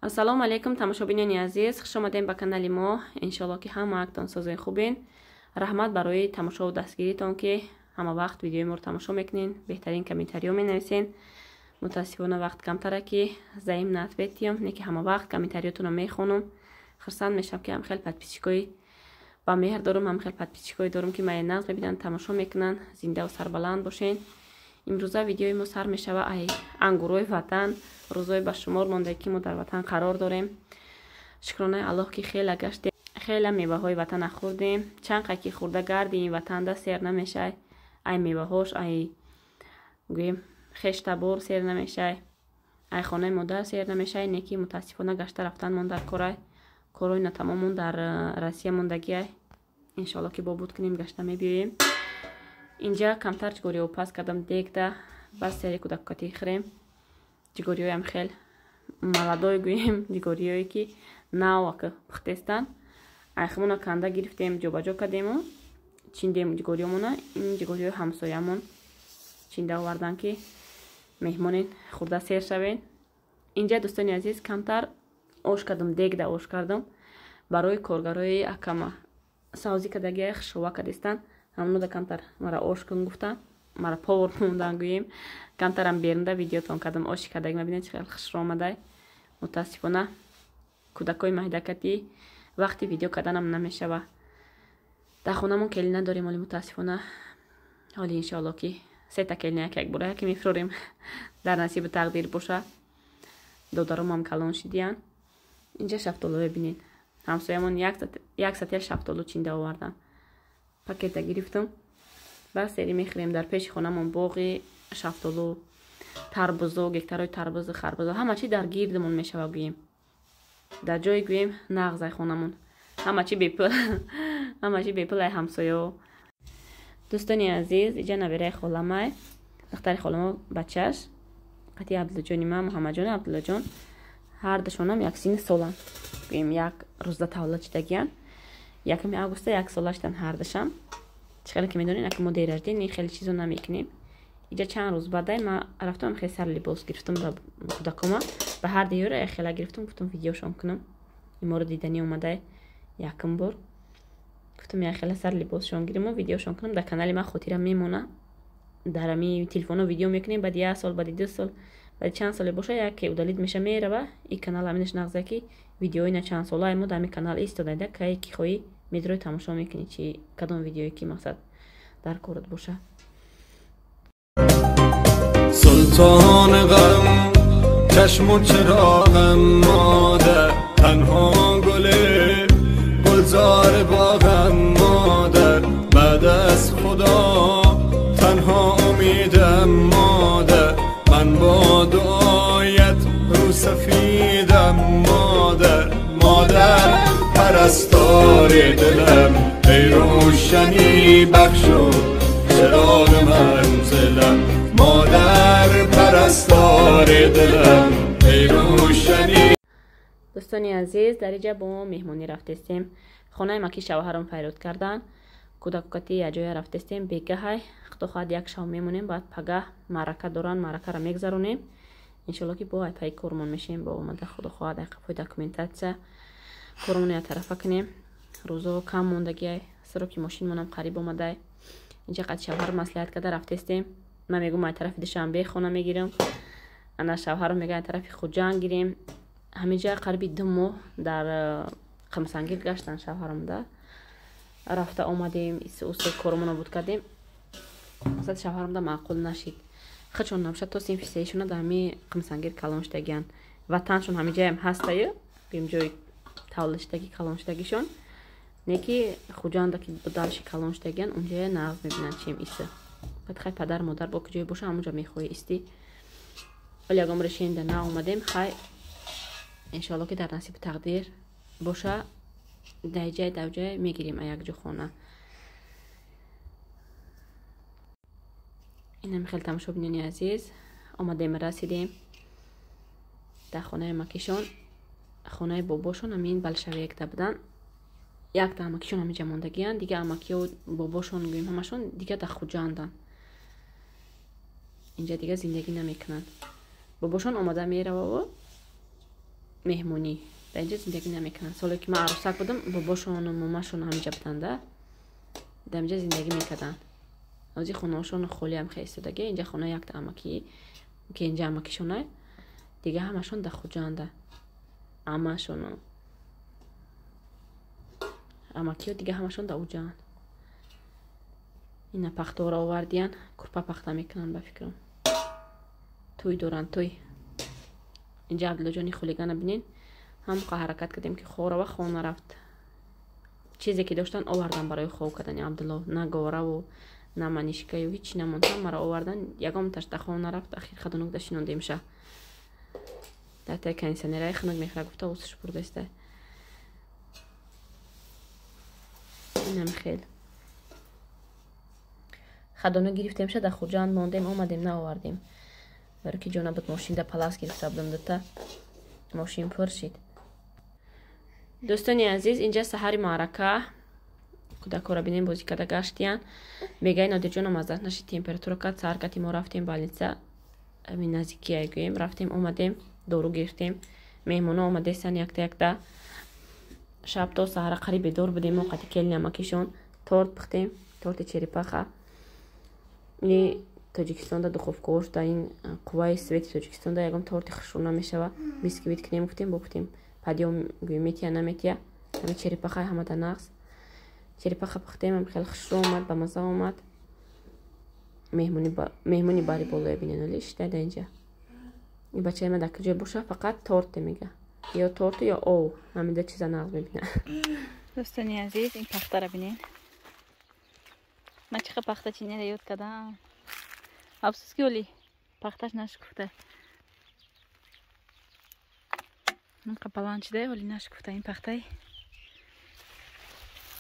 ассалому алайкум тамошобинони азиз, хуш омадем ба канали мо. Иншалло ки ҳамаактон созои хубин. Раҳмат барои тамошову дастгиритон ки ҳама вақт видеои моро тамошо мекунин, беҳтарин комментариҳо менависен. мутаассифона вақт камтара ки заим на ответиям, не ки ҳама вақт комментариҳотонро мехонам. хурсанд мешавам ки ҳамхел подписчикои ба меҳр дорам, ҳамхел подписчикои дорам ки маи нағз мебинанд, тамошо мекунанд. Зиндаву сарбаланд бошен. имрӯза видеои мо сар мешава ай ангурои ватан. рӯзҳои ба шумор монда ки мо дар ватан қарор дорем. шукронаи аллоҳ ки хела гаштем, хела меваҳои ватана хӯрдем. чанд қай ки хӯрда гарди ин ватанда сер намешай, ай меваҳош, ай гӯем хештабор сер намешай, ай хонаи модар сер намешай. Не ки мутаассифона гашта рафтан мон дар корай, корои натамомон дар Россия мондагиай. иншалло ки бобуд кунем гашта мебиёем. инҷа камтар ҷигориҳо пас кардам дегда баъд сери кӯдаккатӣ хӯрем. ҷигориҳоям хел маладой гӯем, ҷигориҳое ки навака пухтестан. айхамона канда гирифтем, ҷобаҷо кардему, чиндем ҷигориҳомона. ин ҷигориҳои ҳамсоямон чинда овардан ки меҳмонин хӯрда сер шавен. инҷа дӯстони азиз камтар ош кардам, дегда ош кардам барои коргарои акама савзӣ кардагиай хушова кардистан. ҳамнуда камтар мара ош кун гуфтан, мара повар мондан гӯем. камтарам бернда видеотон кардам оши кардаги мабинед чӣ хел хушро омадай. мутаассифона кӯдакои маҳдакатӣ вақти видео карданам намешава. дар хонамон келӣ надорем, оли мутаассифона ҳоли иншалло ки сета келина як бора яке мефурорем. дар насиби тақдир боша. додаромам калон шидиян. инҷа шафтолу бибинед, ҳамсоямон як сатя шафтолу чинда овардан. пакета гирифтам, баъд сери мехӯрем. дар пеши хонамон боғи шафтолу, тарбузо, гектарои тарбузу, харбузо, ҳама чи дар гирдмон мешава гӯем. дар ҷои гӯем нағзай хонамон, ҳама чи бепул ҳама чи бепул ай ҳамсояо. дӯстони азиз, иҷа навераи холамай, духтари холамо бачаш қати Абдуллоҷони ма, Муҳаммадҷони Абдуллоҷон, ҳардушонам як сини солам гӯем, як рӯзда таваллуд шидагиян. яками августа як сола шидан ҳардушам. чӣ хеле ки медонед аки мо дер ражден хеле чизо намекунем. иҷа чанд рӯз баъдай ма рафтам хеле сар либос гирифтам ба кӯдакома, ба ҳар диёра як хела гирифтам, гуфтам видеошон кунам. иморо дидани омадай якм бор гуфтам як хела сар либосшон гиримо, видеошон кунам. дар канали ма хотира мемона. дар ами телефоно видео мекунем, баъди 1 сол, баъди 2 сол, баъди чанд соле боша яке удалид меша мерава. ин канал аминаш нағза ки видеоина чанд сола мо дар ами канал истодайда, кае ки хоҳӣ медрои тамошо мекунӣ чи кадом видеое ки мақсад дар корат боша. سلطان غم چشم و چراغم مادر، تنها گل گلزار باغم مادر، بعد از خدا تنها امیدم مادر، من با دعایت رو سفیدم مادر، مادر پرستار دلم، ای روشنی بخشو چراغ منزلم، مادر پرستار دلم ای روشنی. دوستانی عزیز، در اینجا با ما مهمانی رفتیم. خانه ما که شوهرم فیروز کردن، کودکاتی یه جای رفتیم. بیگه های خدا خواهد یک شام میمونیم، بعد پگاه معرکه دارن، معرکه را میگذرونیم. انشالله که با پای کارمون میشیم. با اومده خدا خواهد یک پای داکومنتاسیا کارمون یا طرفه کنیم. روزا کم موندگی سرکی ماشین منم قریب اومده. اینجا قد شوهر مصلحت کرده رفتیم. من میگم ما طرف دوشنبه خونه میگیرم، انا شوهرم میگه طرف خوجان گیریم. همینجا قریب 2 ماه در قمسنگیر گشتن شوهرم ده. رفته اومدیم اوسه کارمون بود کردیم. اصلا شوهرم ده معقول نشید. خودشون نمیشد تو سیم فیسیشون در می قمسنگیر کلانشتگیان. وطنشون همینجا هم هستایه. بیم جای تولشتگی کلانشتگیشون. نکی خوجان ده که دارش کلانشتگیان اونجا نغز میبینن چیم ایسه. بعد خیلی پدر مادر با کجای باشه همونجا میخوای استی. ولی اگه ما شینده نه اومدیم خیلی انشالله که در نصیب تقدیر باشه در جای میگیریم یک جو خونه. اینم خیلی تماشا بینید عزیز. اومدیم رسیدیم در خانه مکیشون، خانه باباشون همین بلشوی یک بودن. یک تا امکیشون همینجا موندگیان، دیگه امکی و باباشون گویم همشون دیگه در خوجاندن. اینجا دیگه زندگی نمیکنن. باباشون اومده میره و меҳмонӣ дар инҷа зиндагӣ намекунанд. Соле ки ман арӯсак будам, бобошону момашон ҳаминҷа буданда, дар инҷа зиндагӣ мекарданд. ҳозир хонаҳошон холиам хеле истодагӣ. Инҷа хонаи якта амакӣ ки инҷа амакишонай, дига ҳамашон дар хуҷанда. Амашону амакиҳо дига ҳамашон дар уҷаанд. ина пахтора овардиян, курпа пахта мекунанд ба фикрам. Туй доранд, туй. инҷа Абдуллоҷони хулигана бинен. ҳамуқа ҳаракат кардем ки хора ва хона рафт. чизе ки доштан овардан барои хов кардани Абдулло. На гораву на манишкаю ҳичи намонд. ҳамаро овардан, ягонташ да хона рафт. ахир хадонок да шинондем ша. дар таи кондитсионераи хунук мехра гуфта усш бурдеста. инам хел. хадонок гирифтем ша дар хуҷанд мондем, омадем наовардем. барои ки ҷона буд мошин да палас гирифта будам дута. мошин пур шид. дӯстони азиз, инҷа саҳари маърака кӯдакҳоро бинем бозӣ карда гаштиян. мегаи Нодирҷоно маззат нашид, температура кард. саҳар кати мо рафтем больница, ҳамин наздики айгӯем рафтем, омадем, дору гирифтем. меҳмоно омадестан якта. шаб то саҳара қариб бедор будем. мо қати келни амакишон торт пухтем, торти черепаха. ини Тоҷикистонда духовкаошда, ин қувваи свети Тоҷикистонда ягон торти хушруна мешава. бисквит кинем гуфтем, богуфтем падиё гӯем метия наметия. ҳами черепаха ҳамада нағз. черепаха пухтем, ам хеле хушрӯ омад, ба мазза омад. меҳмони бари болое бинен, оли шидай да инҷа. ин бачаи ма дар куҷое боша, фақат торте мега. ё торту ё ов, ҳамида чиза нағз мебина. дӯстони азиз, ин пахтара бинен. ман чиқа пахта чинера ёд кардам. афсус ки оли пахташ нашукуфта. инқа баланд шида, оли нашукуфта. ин пахтай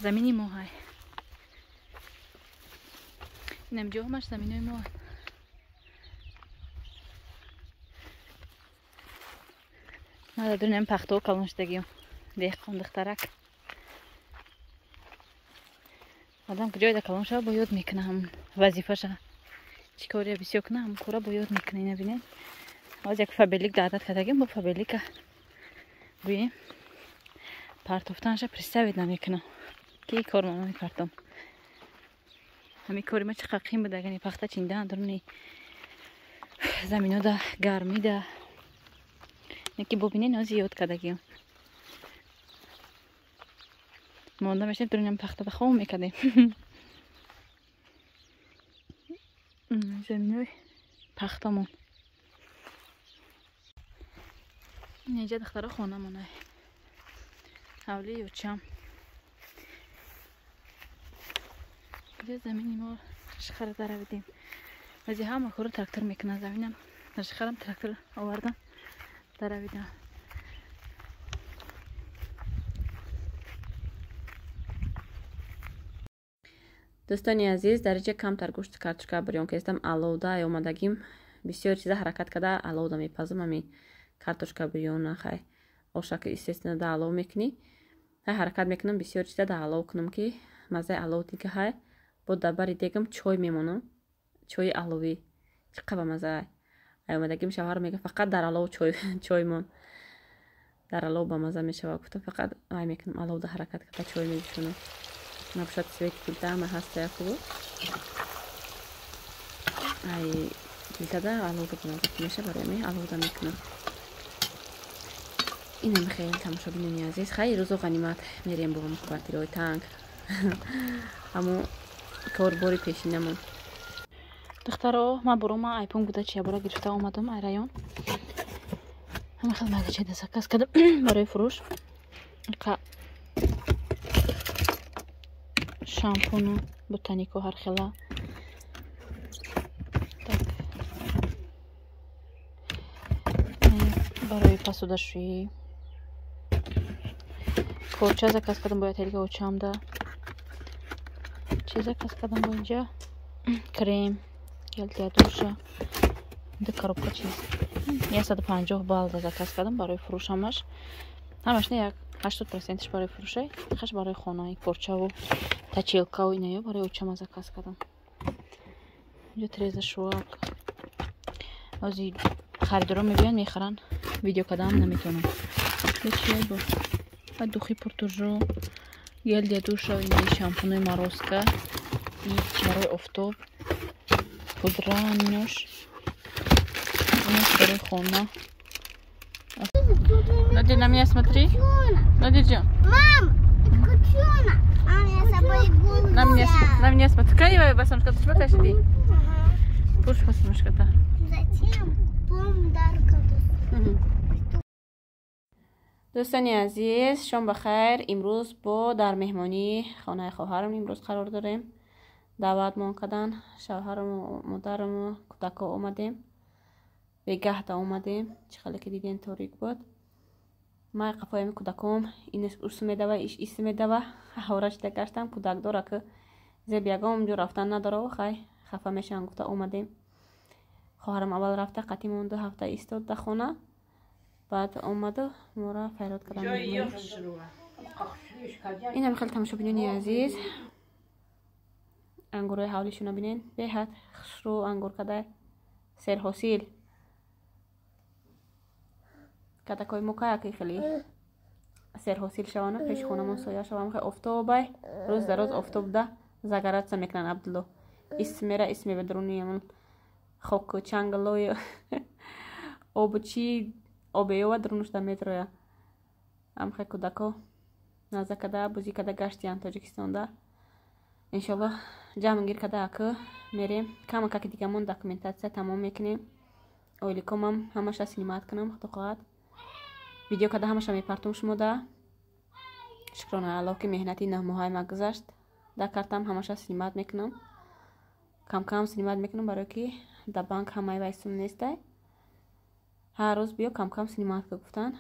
замини мо ҳай. инам ҷоҳмаш заминои мо. нададунем пахто калон шидагиём. деҳқон духтарак. одам куҷое да калон шава бо ёд мекуна ҳамун вазифаша. чӣ кория бисёр куна ҳамун кора бо ёд мекуна. ина бинед. ҳозир як фабелик да адат кардагим, бо фабелика гӯем партофтанша представид намекунам. ки кор ма мепартом. ҳами кори ма чиқа қим буда, агани пахта чиндан дуруни заминода гармида. яки бобинен ҳозир ёд кардагиём. монда мешдем дуруни пахтада хом мекардем. заминои пахтамон. инҷа духтаро хонамонай. ҳавли ёчам. инҷа замини мо шихара даравидем. баъзе ҳама кору трактор мекунад. заминам шихарам трактор овардам даравидам. дӯстони азиз, дар инҷа камтар гӯшти картошка бирён кестам. аловда омадагим бисёр чиза ҳаракат карда аловда мепазам. ами картошка бирёна хай ошак естественно да алов мекунӣ. ҳай ҳаракат мекунам бисёр чиза да алов кунам ки маззаи алов дига ҳай. бо дар бари дегам чой мемонам. чои аловӣ чиқа ба мазза ай. ай омадагим шавҳарам мега фақат дар алов чой мон. дар алов ба мазза мешава. гуфтам фақат ай мекунам аловда ҳаракат карда чой мешунам. набошад свети филтр ҳама ҳаста якубу. ай филтрда аловда ба мазза меша, барои ами аловда мекунам. инам хел тамошобинони азиз. хай рӯзу ғанимат мерем бо ҳамун квартираҳои танг. ҳамун корбори пешинамон. духтаро ман борома айпон буда чи ябора гирифта омадам ай район. ҳама хел магачеда заказ кардам барои фурӯш. иқа шампуну ботанику ҳар хела. барои посудашӯӣ корча заказ кардам бо ятелика очамда. чӣ заказ кардам бо инҷа крем гел для душа ду коробка чиз 150 балда заказ кардам барои фурӯш. ҳамаш не як 80% барои фурӯшай, хаш барои хонаи корчаву тачилкаву инаё барои очама заказ кардам. инҷа треза шуак ҳозир خریدارا میبینن میخرن ویدیو کردن نمیتونم چی با بعد دوخی پورتوژو گل دیدوش رو این شامپونای ماروسکا این برای افتاب پودرا نوش این برای خونه Надя, на меня смотри. Надя, Мам, это кучуна. А у меня с собой гуля. на меня смотри. Какая басонка, ты смотришь, иди. Пуш басонка-то. Зачем? Помдарка. دوستانی عزیز شام بخیر. امروز با در مهمانی خانه خواهرم امروز قرار داریم. دعوت مون کردن شوهرم و مادرم و کودکا اومدیم. به گهدا اومدیم. چقدر که دیدین تاریک بود. ما قفایم کودکام این ارسم میده و ایش ایست میده و هورش داشتم کودک داره که زیب یگام اونجا رفتن نداره و خیلی خفه میشن گفته اومدیم. خواهرم اول رفته قطعی مون 2 هفته ایستاد در خونه. بعد اومده مورا فریاد کردن. این هم خیلی تماشا بینونی عزیز. انگورای حولیشون بینین به حد خشرو انگور کده سر حاصل کتکای موکا که خیلی سر حاصل شوانه پیش خونمون سویا شوام خیلی افتابه روز در روز افتاب ده زگرات سمیکنن عبدالله اسمی بدرونی همون خوک چنگلوی آب چی آبیو و درونش ده میترویا هم خیلی کودکا نازه کده بوزی کده گشتیان تاجیکستان ده انشالله جمع گیر کده که میریم کم که دیگه من داکومنتاسیون تمام میکنیم اولیکم هم همش سینمات کنم خطوات ویدیو کده همش میپرتم شما ده شکرانه الله که مهنتی 9 ماه ما گذشت ده کارتم همش سینمات میکنم کم سینمات میکنم برای که در بانک همه وایسم نیسته هر روز بیو کم سینمات گفتن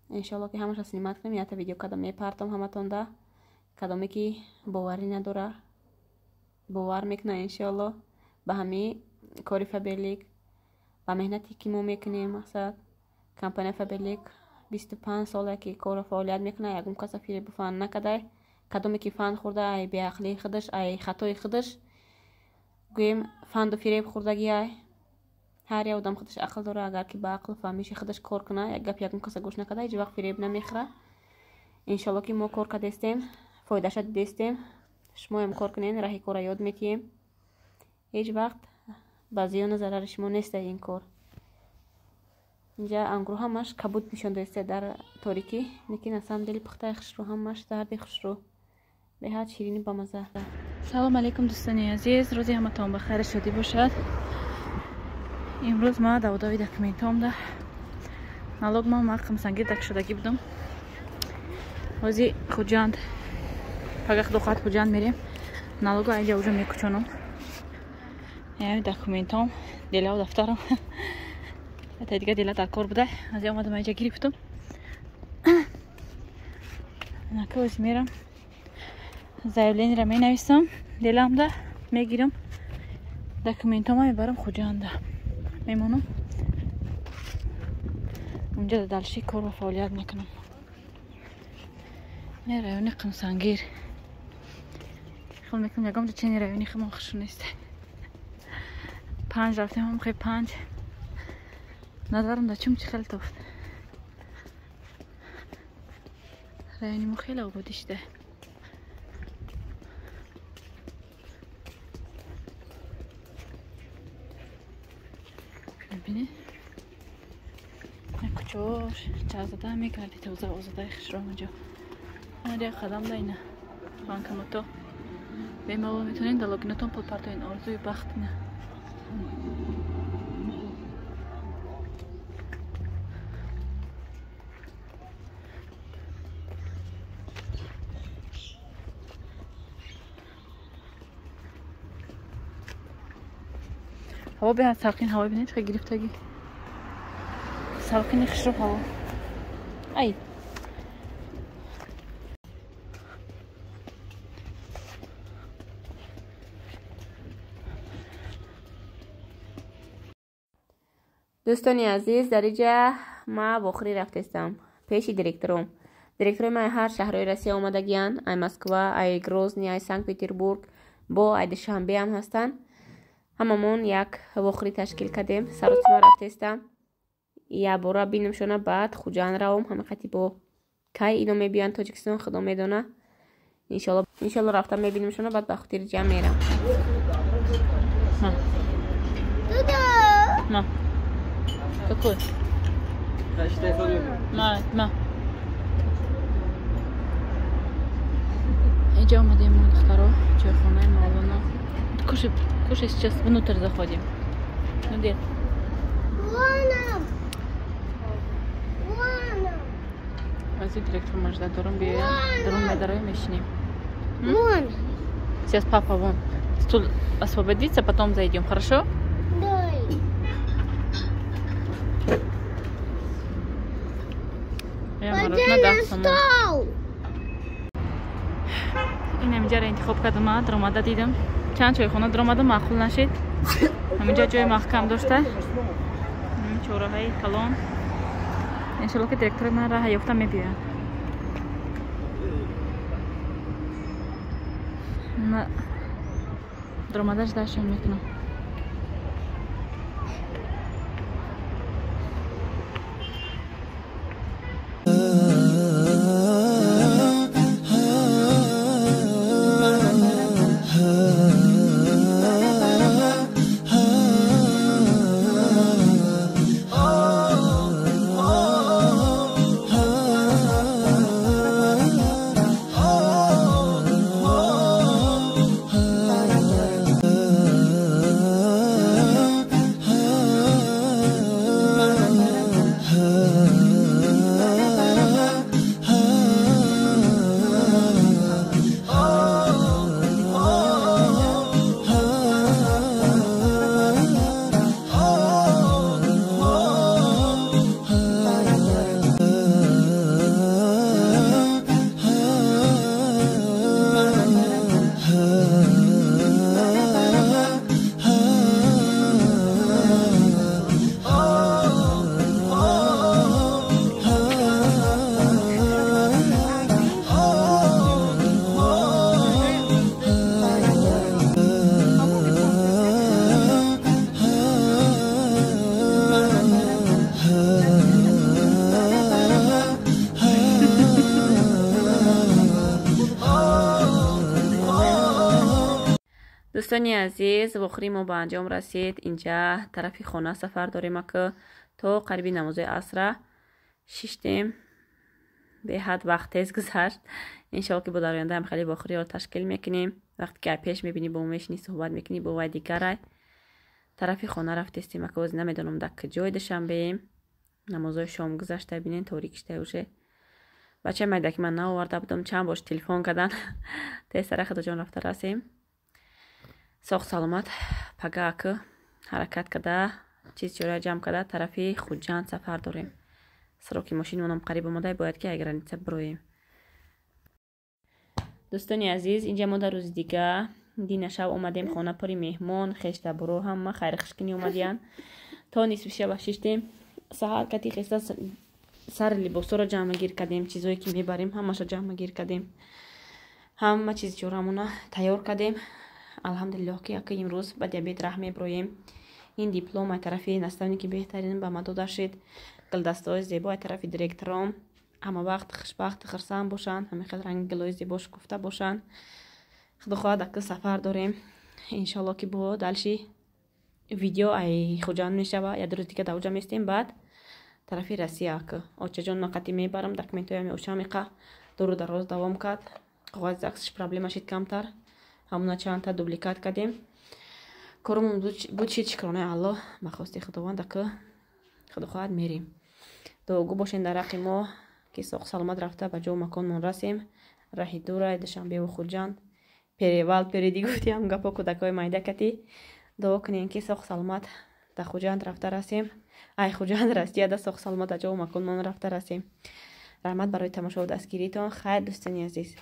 انشالله که همش سینمات کنم یا تا ویدیو کده میپرتم همتون ده کدامی که باوری نداره باور میکنه انشالله به همه کاری فابریک و مهنتی که ما میکنیم مثلا کمپانی فابریک 25 ساله که کار فعالیت میکنه یکم کس فریب فن نکده کدامی که فن خورده ای بی عقلی خودش ای خطای خودش گویم فن دو فریب خوردگی ای هر یه آدم خودش عقل داره اگر که با عقل فهمیش خودش کار کنه یک گپ یکم کس گوش نکده هیچ وقت فریب نمیخوره انشالله که ما کار کردیم فایدهش دیدیم شما هم کار کنین راهی کار یاد میتیم هیچ وقت با زیان ضرر شما نیست این کار اینجا انگور همش کبود نشان دسته در تاریکی لیکن اصلا دل پخته خشرو همش درد خشرو به حد شیرینی با مزه. سلام علیکم دوستانی عزیز روزی همتون بخیر شدی باشد امروز ما داوداوی داکومنتام ده налог ما مقام سنگیر دک شدگی بودم روزی خوجاند پگه دو خوجاند میریم налога اینجا اونجا میکچونم یعنی داکومنتام دیلا و دفترم تا دیگه دیلا در کار بوده از اومدم اینجا گرفتم نکوز میرم زایلین را می نویسم دیلام ده میگیرم داکومنتام میبرم خوجانده میمونم اونجا دلشی کار و فعالیت میکنم نه رایونی قمسانگیر خیلی میکنم یکم چنین رایونی خیلی خوش نیست 5 رفتیم هم خیلی 5 ندارم دا چون چی خیلی توفت رایونی مو خیلی آبادیش ده ببینی کچوش چازده میکردی توزه اوزده خشرو اونجا آنجا قدم داینه بانکمتو به ما میتونین در لوگینتون پول پرتوین آرزوی بخت نه هوا به ساقین هوا ببینید خیلی گرفتگی ساقین خشرو هوا ای دوستانی عزیز در اینجا ما بخوری رفتستم پیش دیرکتورم ما هر شهرهای روسیه آمدگیان ای مسکوا ای گروزنی ای سنت پترزبورگ با ای دوشنبه هم هستن هممون یک بخوری تشکیل کردیم سر و سیما رفتستم я бора бинамшона баъд хуҷан равам ҳамақати бо кай ино мебиёнд тоҷикистон худо медона. иншалло рафта мебинамшона баъд ба хотири ҷамъ мерам. какой اینجا آمدیم ما دخترها چایخانه مولانا. کشش сейчас внутрь заходим. Где? Возьми директор может да дурум биёям. Дурум медароем мешиним. Сейчас папа вон стул освободится, потом зайдем, хорошо? این همینجا را انتخاب کردم، درآمده دیدم چند چایخانه درآمده معقول نشد. همینجا جای محکم داشته، چهارراه کلان. انشالله که دیرکتور من راه یافته میبیاید. من درآمدهش داشتم میکنم. دوستانی عزیز وخری ما به انجام رسید. اینجا طرفی خانه سفر داریم که تا قریبی نماز عصر شیشتیم به حد وقت تیز گذشت. انشاءالله که با در آینده هم خیلی وخری رو تشکیل میکنیم. وقتی که پیش میبینی با میشنی صحبت میکنی با وای دیگر طرفی خانه رفتیم که از نمیدونم دک جای داشتم بیم. نمازهای شام گذشته بینین تاریک شده وشه. بچه میده که من نآورده بودم چند باش تلفن کردن تیز سر خدا جان رفته رسیم. ساق سلامت پگاه که حرکت کرده چیز جوری جمع کرده طرفی خوجان سفر داریم. سراکی ماشین اونم قریب آمده باید که اگر نیست برویم. دوستانی عزیز اینجا ما در روز دیگه دین شب اومدیم خانه پری مهمان خشته برو هم خیر خشکنی اومدین تا نصف شب شیشتیم سحر کتی خسته سر لباسا رو جمع گیر کردیم چیزایی که میبریم همش جمع گیر کردیم همه چیز جورمونه تیار کردیم. الحمدلله که امروز به دیابت راه میبرویم. این دیپلم از طرف نستانی که بهترین به ما داده شد. گلدستای زیبا از طرف دیرکترام همه وقت خوشبخت خرسان باشن، همه خیلی رنگ گلای زیباش گفته باشن. خدا خواهد که سفر داریم انشالله که با دلشی ویدیو ای خوجان میشوه. یا روز دیگه دوجا میستیم بعد طرفی رسیه که آچه جان نقطی میبرم دکمنتوی همی اوشامیقه دور دراز دوام کرد. قواعد زکسش پرابلم شد کمتر. همونا چند تا دوبلیکات کردیم. کارمون بود شد شکرانه الله بخواستی خداوند که خدا خواهد میریم. دوگو باشین در رقی ما که ساق سلامت رفته به جو مکانمون رسیم. راهی دوره دشنبه و خوجان پیریوال پیریدی گفتیم گپا کودکای مایده کتی دعا کنین که ساق سلامت در خوجان رفته رسیم. ای خوجان رسیه در ساق سلامت در جو مکانمون رفته رسیم. رحمت برای تماشا و دستگیریتان. خیر دوستانی عزیز.